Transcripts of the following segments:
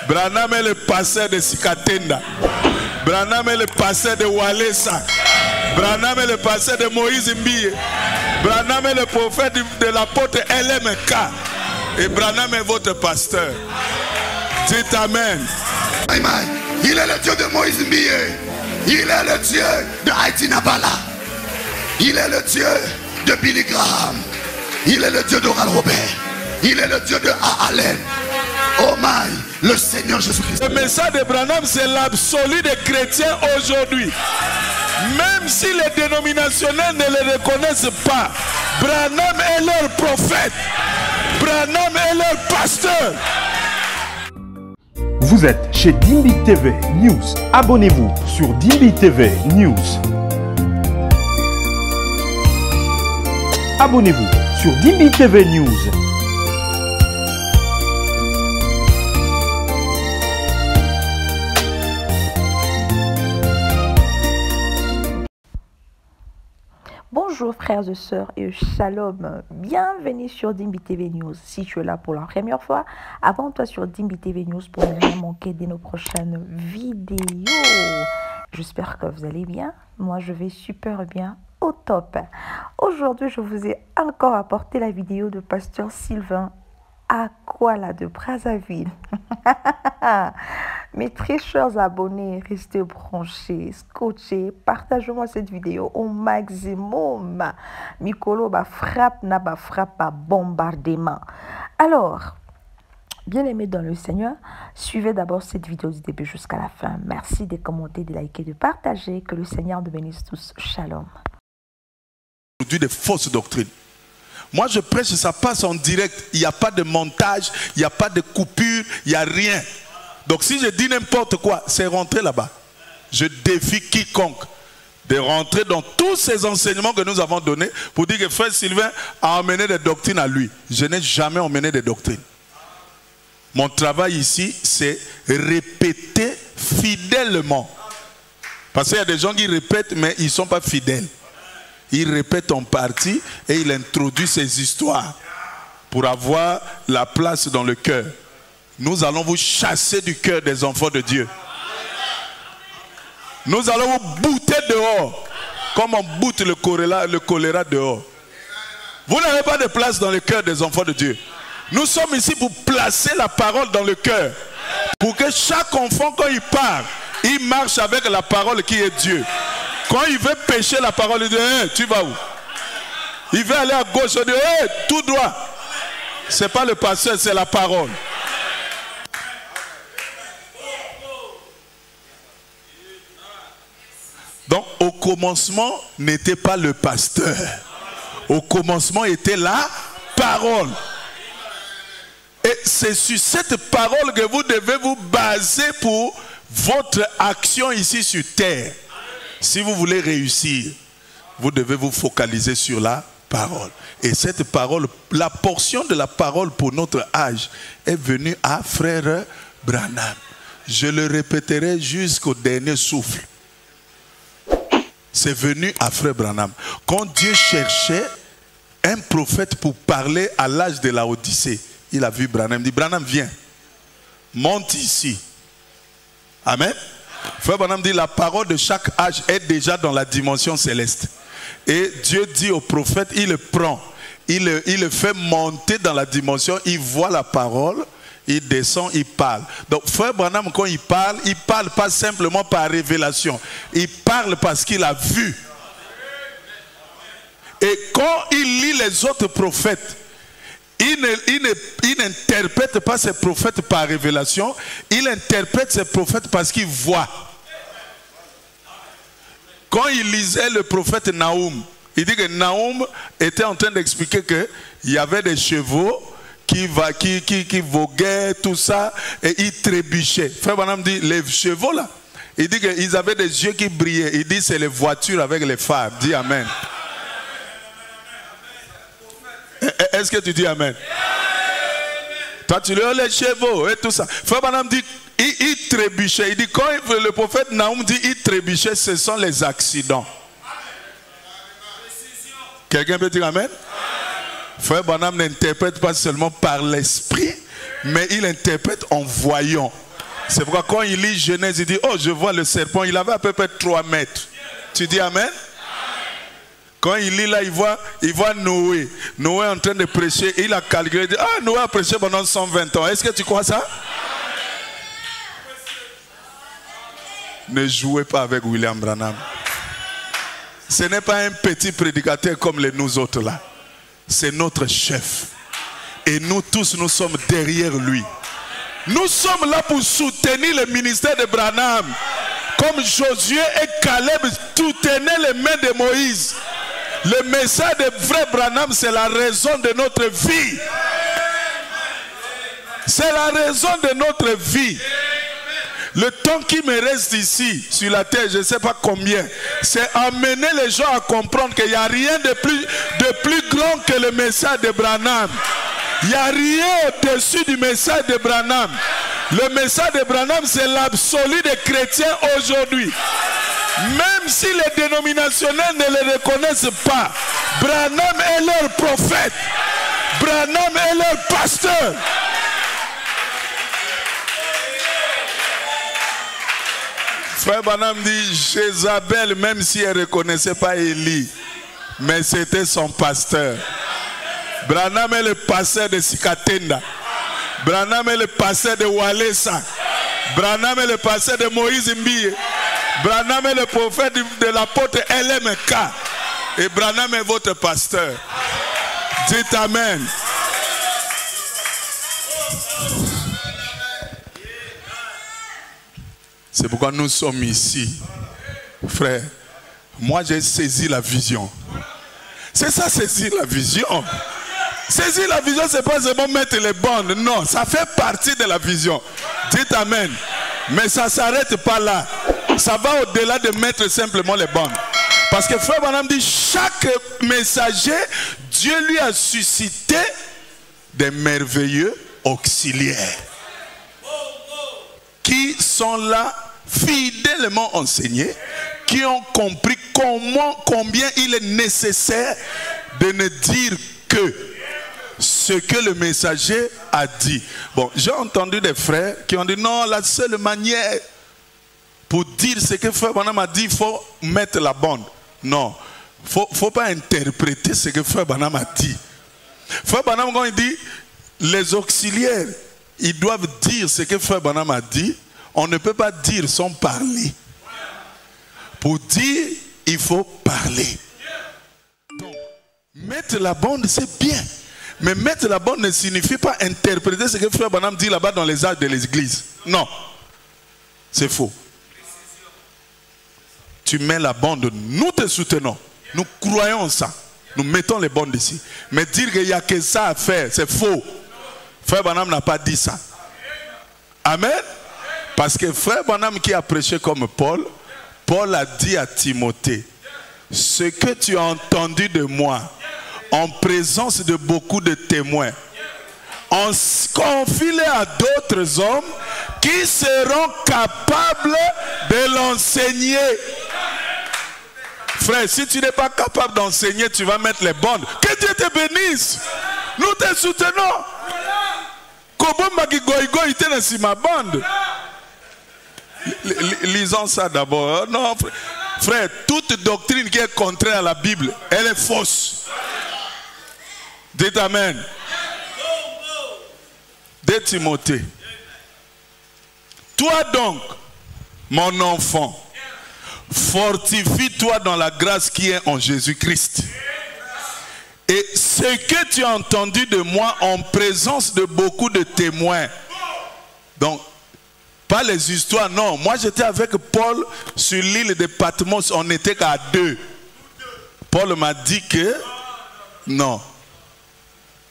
Branham est le pasteur de Sikatenda. Branham est le pasteur de Walesa. Branham est le pasteur de Moïse Mbiye. Branham est le prophète de l'apôtre LMK. Et Branham est votre pasteur. Dites Amen. Amen. Il est le Dieu de Moïse Mbiye. Il est le Dieu de Haïti Nabala. Il est le Dieu de Billy Graham. Il est le Dieu d'Oral Robert. Il est le Dieu de A. Allen. Oh my, le Seigneur Jésus-Christ. Le message de Branham, c'est l'absolu des chrétiens aujourd'hui. Même si les dénominationnels ne le reconnaissent pas, Branham est leur prophète. Branham est leur pasteur. Vous êtes chez Dimbi TV News. Abonnez-vous sur Dimbi TV News. Abonnez-vous sur Dimbi TV News. Bonjour frères et sœurs et shalom, bienvenue sur Dimbi TV News. Si tu es là pour la première fois, abonne-toi sur Dimbi TV News pour ne rien manquer de nos prochaines vidéos. J'espère que vous allez bien, moi je vais super bien, au top. Aujourd'hui je vous ai encore apporté la vidéo de Pasteur Sylvain Akwala de Brazzaville. Mes très chers abonnés, restez branchés, scotchés, partagez-moi cette vidéo au maximum. Mikolo ba frappe na ba frappe ba bombardement. Alors, bien aimés dans le Seigneur, suivez d'abord cette vidéo du début jusqu'à la fin. Merci de commenter, de liker, de partager. Que le Seigneur nous bénisse tous. Shalom. Aujourd'hui, des fausses doctrines. Moi, je prêche, ça passe en direct. Il n'y a pas de montage, il n'y a pas de coupure, il n'y a rien. Donc si je dis n'importe quoi, c'est rentrer là-bas. Je défie quiconque de rentrer dans tous ces enseignements que nous avons donnés pour dire que frère Sylvain a emmené des doctrines à lui. Je n'ai jamais emmené des doctrines. Mon travail ici, c'est répéter fidèlement. Parce qu'il y a des gens qui répètent, mais ils ne sont pas fidèles. Ils répètent en partie et ils introduisent ces histoires pour avoir la place dans le cœur. Nous allons vous chasser du cœur des enfants de Dieu. Nous allons vous bouter dehors, comme on boute le choléra dehors. Vous n'avez pas de place dans le cœur des enfants de Dieu. Nous sommes ici pour placer la parole dans le cœur. Pour que chaque enfant, quand il parle, il marche avec la parole qui est Dieu. Quand il veut pécher la parole, il dit hey, tu vas où? Il veut aller à gauche, il dit hey, tout droit. Ce n'est pas le pasteur, c'est la parole. Donc au commencement n'était pas le pasteur. Au commencement était la parole. Et c'est sur cette parole que vous devez vous baser pour votre action ici sur terre. Si vous voulez réussir, vous devez vous focaliser sur la parole. Et cette parole, la portion de la parole pour notre âge est venue à frère Branham. Je le répéterai jusqu'au dernier souffle. C'est venu à frère Branham. Quand Dieu cherchait un prophète pour parler à l'âge de la Odyssée, il a vu Branham. Il dit, Branham, viens, monte ici. Amen. Frère Branham dit, la parole de chaque âge est déjà dans la dimension céleste. Et Dieu dit au prophète, il le prend. Il le fait monter dans la dimension, il voit la parole. Il descend, il parle. Donc frère Branham, quand il parle pas simplement par révélation. Il parle parce qu'il a vu. Et quand il lit les autres prophètes, il n'interprète pas ces prophètes par révélation. Il interprète ces prophètes parce qu'il voit. Quand il lisait le prophète Naoum, il dit que Naoum était en train d'expliquer qu'il y avait des chevaux qui voguaient, tout ça, et ils trébuchaient. Frère Branham dit, les chevaux là, il dit qu'ils avaient des yeux qui brillaient. Il dit, c'est les voitures avec les phares. Dis Amen. Est-ce que tu dis Amen? Toi, tu leur les chevaux et tout ça. Frère Branham dit, il trébuchait. Il dit, quand le prophète Naoum dit, il trébuchait, ce sont les accidents. Quelqu'un peut dire Amen? Frère Branham n'interprète pas seulement par l'esprit, mais il interprète en voyant. C'est pourquoi quand il lit Genèse, il dit, oh, je vois le serpent, il avait à peu près 3 mètres. Tu dis Amen? Quand il lit là, il voit Noé. Noé en train de prêcher, il a calculé, il dit, ah, Noé a prêché pendant 120 ans. Est-ce que tu crois ça? Ne jouez pas avec William Branham. Ce n'est pas un petit prédicateur comme les nous autres là. C'est notre chef. Et nous tous, nous sommes derrière lui. Nous sommes là pour soutenir le ministère de Branham. Comme Josué et Caleb soutenaient les mains de Moïse. Le message de vrai Branham, c'est la raison de notre vie. C'est la raison de notre vie. Le temps qui me reste ici, sur la terre, je ne sais pas combien, c'est amener les gens à comprendre qu'il n'y a rien de plus grand que le message de Branham. Il n'y a rien au-dessus du message de Branham. Le message de Branham, c'est l'absolu des chrétiens aujourd'hui. Même si les dénominationnels ne le reconnaissent pas, Branham est leur prophète. Branham est leur pasteur. Frère Branham dit, Jézabel, même si elle ne reconnaissait pas Élie, mais c'était son pasteur. Branham est le pasteur de Sikatenda. Branham est le pasteur de Walesa. Branham est le pasteur de Moïse Mbiye. Branham est le prophète de l'apôtre LMK. Et Branham est votre pasteur. Dites Amen. C'est pourquoi nous sommes ici. Frère, moi j'ai saisi la vision. C'est ça, saisir la vision. Saisir la vision, c'est pas seulement mettre les bandes. Non, ça fait partie de la vision. Dites Amen. Mais ça ne s'arrête pas là. Ça va au-delà de mettre simplement les bandes. Parce que Frère Branham dit, chaque messager, Dieu lui a suscité des merveilleux auxiliaires qui sont là, fidèlement enseignés, qui ont compris combien il est nécessaire de ne dire que ce que le messager a dit. Bon, j'ai entendu des frères qui ont dit non, la seule manière pour dire ce que Frère Branham a dit, il faut mettre la bande. Non, il ne faut pas interpréter ce que Frère Branham a dit. Frère Branham, quand il dit les auxiliaires, ils doivent dire ce que Frère Branham a dit, on ne peut pas dire sans parler. Pour dire, il faut parler. Donc, mettre la bande, c'est bien. Mais mettre la bande ne signifie pas interpréter ce que Frère Branham dit là-bas dans les âges de l'église. Non. C'est faux. Tu mets la bande, nous te soutenons. Nous croyons en ça. Nous mettons les bandes ici. Mais dire qu'il n'y a que ça à faire, c'est faux. Frère Branham n'a pas dit ça. Amen. Parce que Frère Branham qui a prêché comme Paul, Paul a dit à Timothée, ce que tu as entendu de moi, en présence de beaucoup de témoins, confie-le à d'autres hommes qui seront capables de l'enseigner. Frère, si tu n'es pas capable d'enseigner, tu vas mettre les bandes. Que Dieu te bénisse. Nous te soutenons. Lisons ça d'abord. Non, frère, toute doctrine qui est contraire à la Bible, elle est fausse. Dites Amen. De Timothée. Toi donc, mon enfant, fortifie-toi dans la grâce qui est en Jésus-Christ. Et ce que tu as entendu de moi en présence de beaucoup de témoins. Donc, pas les histoires, non. Moi, j'étais avec Paul sur l'île de Patmos. On n'était qu'à 2. Paul m'a dit que, non.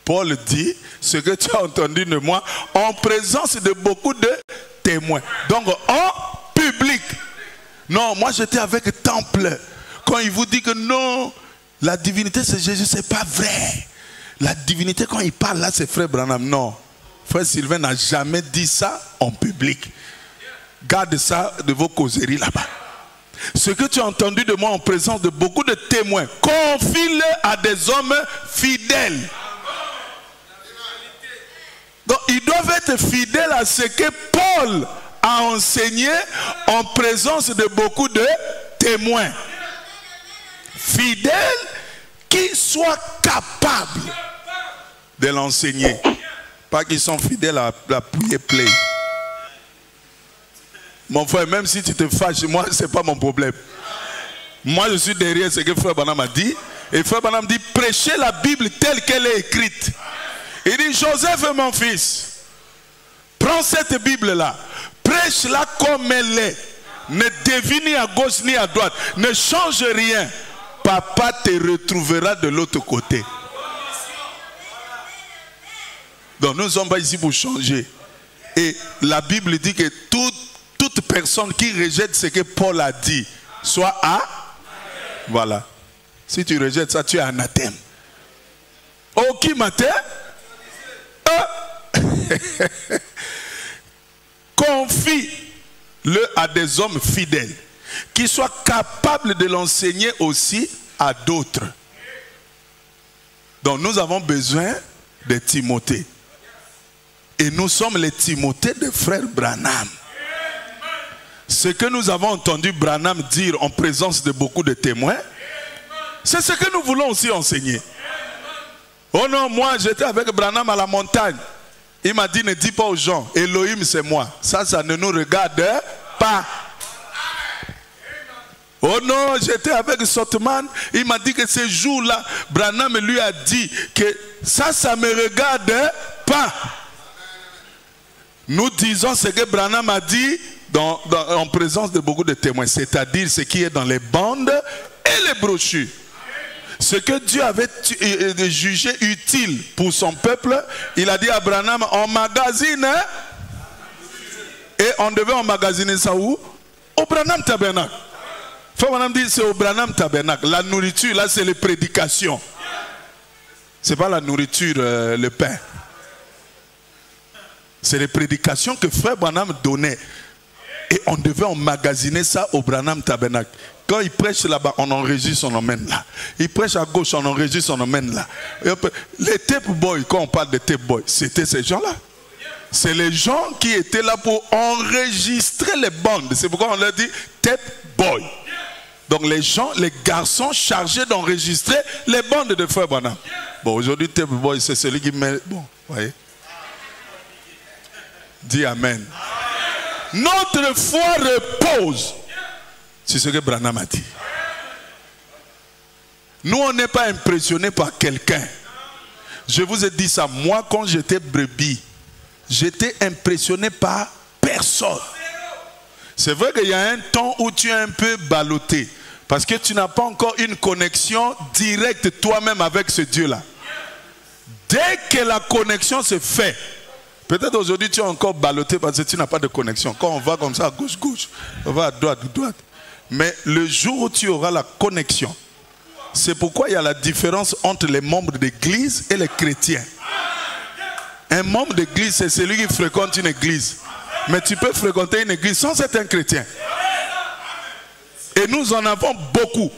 Paul dit, ce que tu as entendu de moi, en présence de beaucoup de témoins. Donc, en public. Non, moi, j'étais avec Temple. Quand il vous dit que non, la divinité, c'est Jésus, c'est pas vrai. La divinité, quand il parle là, c'est Frère Branham. Non. Frère Sylvain n'a jamais dit ça en public. Garde ça de vos causeries là-bas. Ce que tu as entendu de moi en présence de beaucoup de témoins, confie-le à des hommes fidèles. Donc, ils doivent être fidèles à ce que Paul à enseigner en présence de beaucoup de témoins. Fidèles qui soient capables de l'enseigner. Pas qu'ils sont fidèles à appuyer play. Mon frère, même si tu te fâches, moi, ce n'est pas mon problème. Moi, je suis derrière ce que Frère Branham a dit. Et Frère Branham dit, prêchez la Bible telle qu'elle est écrite. Il dit, Joseph, mon fils, prends cette Bible-là, prêche-la comme elle est. Ne dévie ni à gauche ni à droite. Ne change rien. Papa te retrouvera de l'autre côté. Donc nous ne sommes pas ici pour changer. Et la Bible dit que toute personne qui rejette ce que Paul a dit, soit voilà. Si tu rejettes ça, tu es anathème. Oh, qui matin? Confie-le à des hommes fidèles qui soient capables de l'enseigner aussi à d'autres. Donc nous avons besoin de Timothée. Et nous sommes les Timothées de frère Branham. Ce que nous avons entendu Branham dire en présence de beaucoup de témoins, c'est ce que nous voulons aussi enseigner. Oh non, moi j'étais avec Branham à la montagne. Il m'a dit, ne dis pas aux gens, Elohim c'est moi. Ça ne nous regarde pas. Oh non, j'étais avec Sotman. Il m'a dit que ce jour-là, Branham lui a dit que ça ne me regarde pas. Nous disons ce que Branham a dit en présence de beaucoup de témoins. C'est-à-dire ce qui est dans les bandes et les brochures. Ce que Dieu avait jugé utile pour son peuple, il a dit à Branham, emmagasine. Et on devait emmagasiner ça où? Au Branham Tabernacle. Frère Branham dit, c'est au Branham Tabernacle. La nourriture, là, c'est les prédications. Ce n'est pas la nourriture, le pain. C'est les prédications que Frère Branham donnait. Et on devait emmagasiner ça au Branham Tabernacle. Quand il prêche là-bas, on enregistre, on emmène là. Il prêche à gauche, on enregistre, on emmène là. Les tape boys, quand on parle de tape boys, c'était ces gens-là. C'est les gens qui étaient là pour enregistrer les bandes. C'est pourquoi on leur dit tape boy. Donc les gens, les garçons chargés d'enregistrer les bandes de Frère Branham. Bon, aujourd'hui, tape boy, c'est celui qui met... Bon, vous voyez. Dis Amen. Notre foi repose sur ce que Branham a dit. Nous, on n'est pas impressionnés par quelqu'un. Je vous ai dit ça. Moi, quand j'étais brebis, j'étais impressionné par personne. C'est vrai qu'il y a un temps où tu es un peu ballotté. Parce que tu n'as pas encore une connexion directe toi-même avec ce Dieu-là. Dès que la connexion se fait, peut-être aujourd'hui tu es encore ballotté parce que tu n'as pas de connexion. Quand on va comme ça à gauche, on va à droite. Mais le jour où tu auras la connexion, c'est pourquoi il y a la différence entre les membres d'église et les chrétiens. Un membre d'église, c'est celui qui fréquente une église. Mais tu peux fréquenter une église sans être un chrétien. Et nous en avons beaucoup.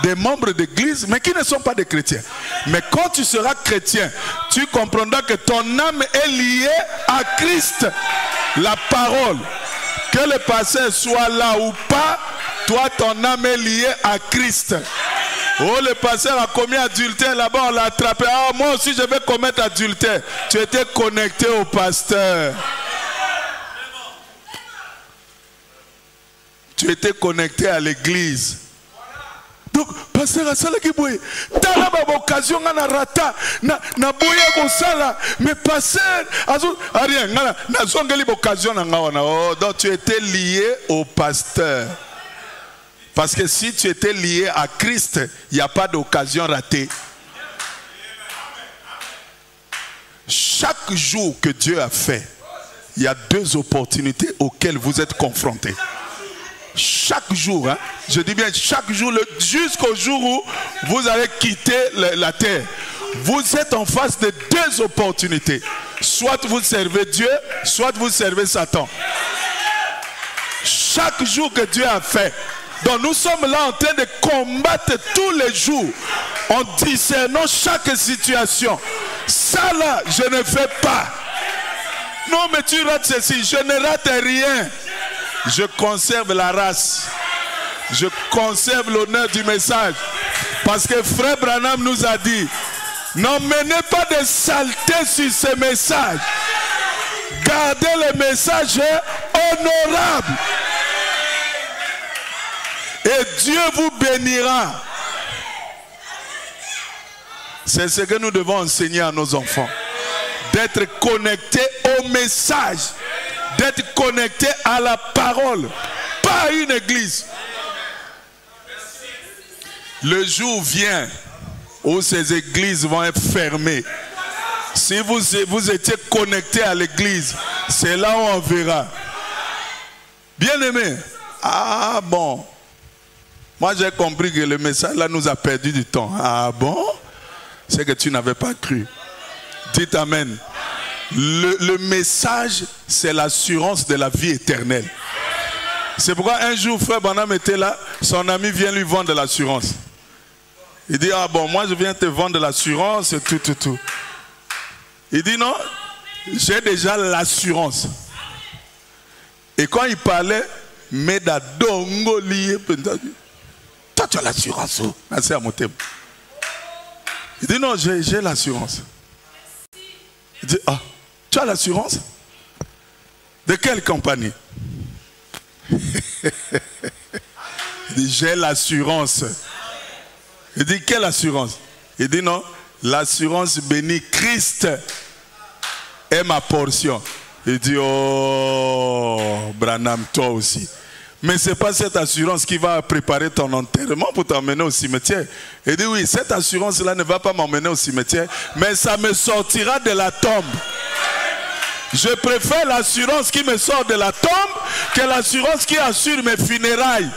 Des membres d'église, mais qui ne sont pas des chrétiens. Mais quand tu seras chrétien, tu comprendras que ton âme est liée à Christ. La parole. Que le pasteur soit là ou pas, toi ton âme est liée à Christ. Oh, le pasteur a commis adultère là-bas, on l'a attrapé. Ah, moi aussi je vais commettre adultère. Tu étais connecté au pasteur. Tu étais connecté à l'église. Donc, pasteur a sala qui boye. Tala ba occasion na rata na boye ko sala. Mais pasteur azo rien na zongeli occasion na ngawana. Oh, donc tu étais lié au pasteur. Parce que si tu étais lié à Christ, il n'y a pas d'occasion ratée. Chaque jour que Dieu a fait, il y a deux opportunités auxquelles vous êtes confrontés. Chaque jour, hein, je dis bien chaque jour, jusqu'au jour où vous allez quitter la terre, vous êtes en face de deux opportunités. Soit vous servez Dieu, soit vous servez Satan. Chaque jour que Dieu a fait. Donc nous sommes là en train de combattre tous les jours en discernant chaque situation. Ça là, je ne fais pas. Non, mais tu rates ceci. Je ne rate rien. Je conserve la race. Je conserve l'honneur du message. Parce que Frère Branham nous a dit, n'emmenez pas de saleté sur ce message. Gardez le message honorable. Et Dieu vous bénira. C'est ce que nous devons enseigner à nos enfants. D'être connectés au message. D'être connectés à la parole. Pas à une église. Le jour vient où ces églises vont être fermées. Si vous étiez connectés à l'église, c'est là où on verra. Bien aimé. Ah bon. Moi j'ai compris que le message là nous a perdu du temps. Ah bon? C'est que tu n'avais pas cru. Dites amen. Le message, c'est l'assurance de la vie éternelle. C'est pourquoi un jour, Frère Branham était là, son ami vient lui vendre de l'assurance. Il dit, ah bon, moi je viens te vendre de l'assurance et tout. Il dit, non, j'ai déjà l'assurance. Et quand il parlait, Meda Dongoli, toi tu as l'assurance. C'est à mon thème. Il dit, non, j'ai l'assurance. Il dit, ah, tu as l'assurance? De quelle compagnie? Il dit, j'ai l'assurance. Il dit, quelle assurance? Il dit, non, l'assurance bénie Christ est ma portion. Il dit, oh, Branham, toi aussi. Mais ce n'est pas cette assurance qui va préparer ton enterrement pour t'emmener au cimetière. Il dit, oui, cette assurance-là ne va pas m'emmener au cimetière, mais ça me sortira de la tombe. Je préfère l'assurance qui me sort de la tombe que l'assurance qui assure mes funérailles.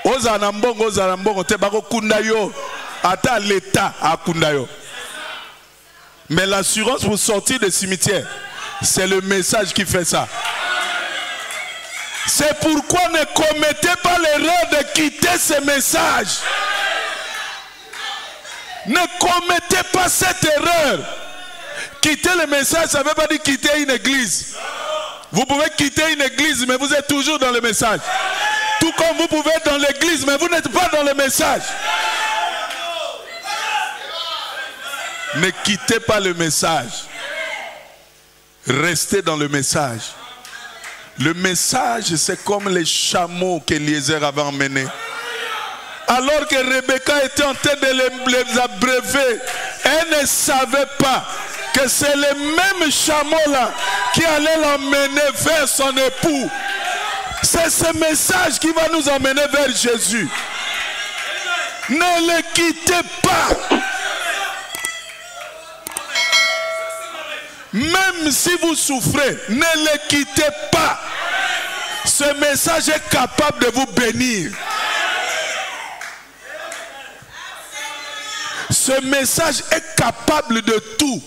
Ozanambongo, te bako kundayo, ata l'état à kundayo. Mais l'assurance pour sortir du cimetière, c'est le message qui fait ça. C'est pourquoi ne commettez pas l'erreur de quitter ce message. Ne commettez pas cette erreur. Quitter le message, ça ne veut pas dire quitter une église. Vous pouvez quitter une église, mais vous êtes toujours dans le message. Tout comme vous pouvez être dans l'église, mais vous n'êtes pas dans le message. Ne quittez pas le message. Restez dans le message. Le message, c'est comme les chameaux qu'Eliezer avait emmenés. Alors que Rebecca était en train de les abreuver, elle ne savait pas que c'est le même chameau-là qui allait l'emmener vers son époux. C'est ce message qui va nous emmener vers Jésus. Ne le quittez pas. Même si vous souffrez, ne le quittez pas. Ce message est capable de vous bénir. Ce message est capable de tout,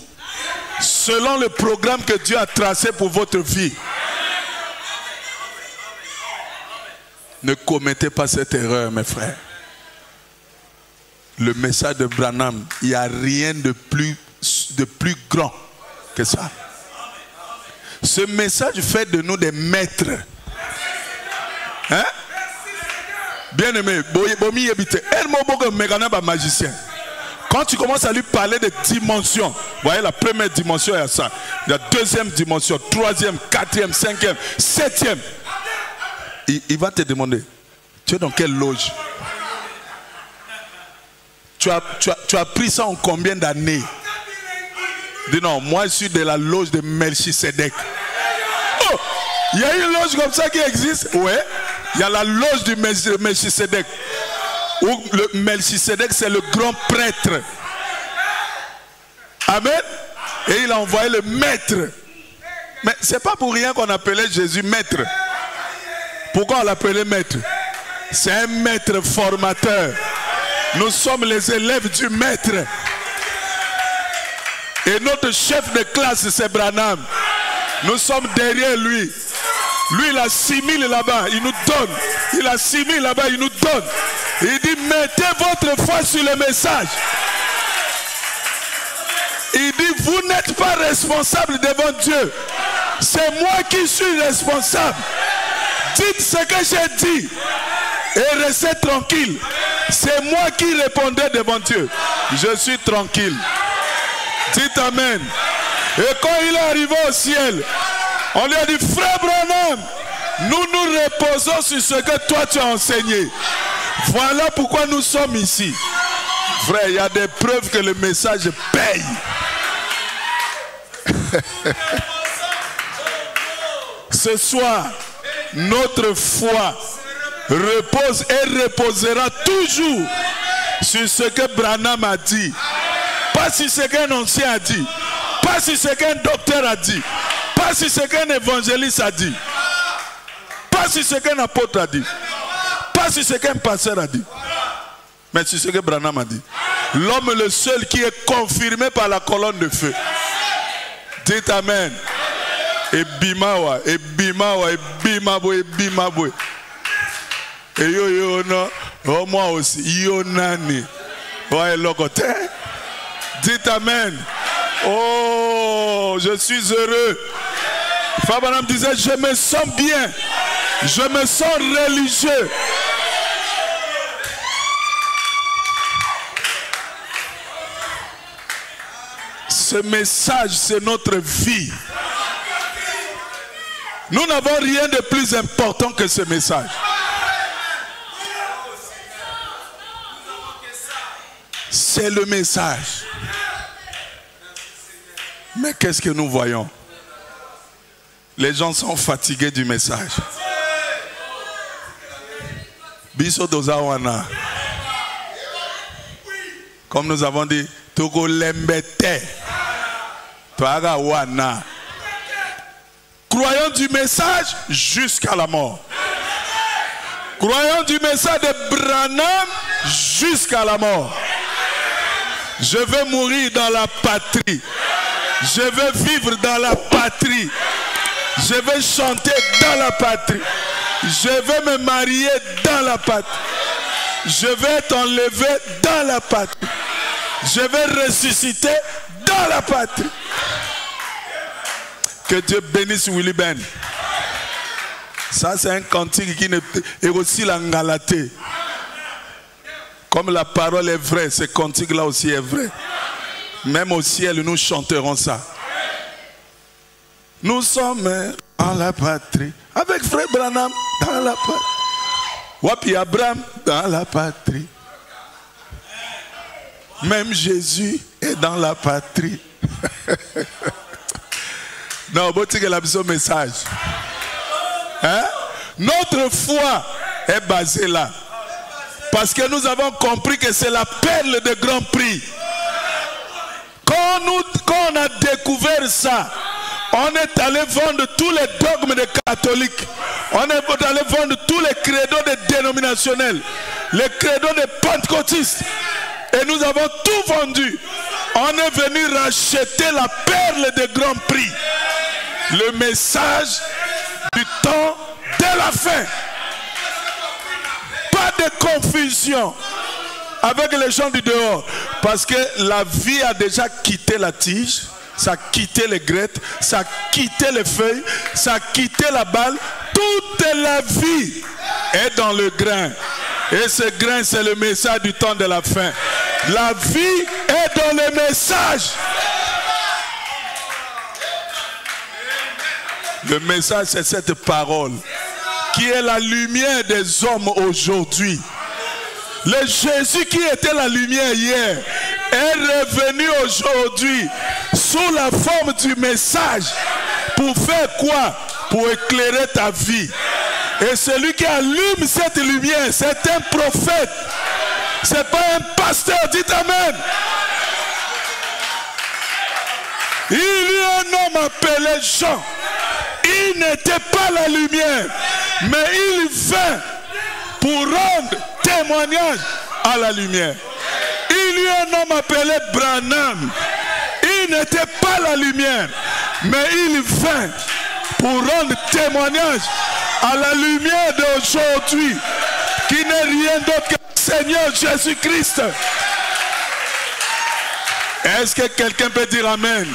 selon le programme que Dieu a tracé pour votre vie. Ne commettez pas cette erreur, mes frères. Le message de Branham, il n'y a rien de plus grand que ça. Ce message fait de nous des maîtres. Hein? Bien aimé, magicien. Quand tu commences à lui parler de dimensions, vous voyez, la première dimension, il y a ça. La deuxième dimension, troisième, quatrième, cinquième, septième. Il va te demander, tu es dans quelle loge? Tu as pris ça en combien d'années? Dis non, moi je suis de la loge de Melchisedec. Oh, il y a une loge comme ça qui existe? Oui, il y a la loge du Melchisedec. Où le Melchisedec, c'est le grand prêtre. Amen. Et il a envoyé le maître. Mais ce n'est pas pour rien qu'on appelait Jésus maître. Pourquoi on l'appelait maître? C'est un maître formateur. Nous sommes les élèves du maître. Et notre chef de classe, c'est Branham. Nous sommes derrière lui. Lui, il a 6000 là-bas, il nous donne. Il a 6000 là-bas, il nous donne. Il dit, mettez votre foi sur le message. Il dit, vous n'êtes pas responsable devant Dieu. C'est moi qui suis responsable. Dites ce que j'ai dit et restez tranquille. C'est moi qui répondrai devant Dieu. Je suis tranquille. Dites Amen. Et quand il est arrivé au ciel, on lui a dit, frère Branham, nous nous reposons sur ce que toi tu as enseigné. Voilà pourquoi nous sommes ici. Frère, il y a des preuves que le message paye. Ce soir, notre foi repose et reposera toujours sur ce que Branham a dit. Pas sur ce qu'un ancien a dit. Pas sur ce qu'un docteur a dit. Pas sur ce qu'un évangéliste a dit. Pas sur ce qu'un apôtre a dit. Pas sur ce qu'un pasteur a dit. Mais sur ce que Branham a dit. L'homme le seul qui est confirmé par la colonne de feu. Dites Amen. Et bimawa, et bimawa, et bimabo, et bimabo. Et yo yo no, oh moi aussi, yo nani. Ouais, locoté. Dites Amen. Oh, je suis heureux. Fabanam disait, je me sens bien. Je me sens religieux. Ce message, c'est notre vie. Nous n'avons rien de plus important que ce message. C'est le message. Mais qu'est-ce que nous voyons? Les gens sont fatigués du message. Biso dozawana. Comme nous avons dit, Togo lembete. Toaga wana. Croyons du message jusqu'à la mort. Croyons du message de Branham jusqu'à la mort. Je veux mourir dans la patrie. Je veux vivre dans la patrie. Je veux chanter dans la patrie. Je veux me marier dans la patrie. Je veux être enlevé dans la patrie. Je veux ressusciter dans la patrie. Que Dieu bénisse Willy Ben. Ça, c'est un cantique qui est aussi la ngalaté. Comme la parole est vraie, ce cantique-là aussi est vrai. Même au ciel, nous chanterons ça. Nous sommes dans la patrie. Avec frère Branham dans la patrie. Wapi Abraham dans la patrie. Même Jésus est dans la patrie. Non, bon, tu as besoin de message. Hein? Notre foi est basée là. Parce que nous avons compris que c'est la perle de grand prix. Quand on a découvert ça, on est allé vendre tous les dogmes des catholiques. On est allé vendre tous les credos des dénominationnels. Les credos des pentecôtistes. Et nous avons tout vendu. On est venu racheter la perle de grand prix. Le message du temps de la fin. Pas de confusion avec les gens du dehors. Parce que la vie a déjà quitté la tige. Ça a quitté les grettes. Ça a quitté les feuilles. Ça a quitté la balle. Toute la vie est dans le grain. Et ce grain, c'est le message du temps de la fin. La vie est dans le message. Le message, c'est cette parole qui est la lumière des hommes aujourd'hui. Le Jésus qui était la lumière hier est revenu aujourd'hui sous la forme du message. Pour faire quoi? Pour éclairer ta vie. Et celui qui allume cette lumière, c'est un prophète. C'est pas un pasteur. Dites Amen. Il y a un homme appelé Jean. Il n'était pas la lumière, mais il vint pour rendre témoignage à la lumière. Il y a un homme appelé Branham. Il n'était pas la lumière, mais il vint pour rendre témoignage à la lumière d'aujourd'hui, qui n'est rien d'autre que le Seigneur Jésus-Christ. Est-ce que quelqu'un peut dire Amen?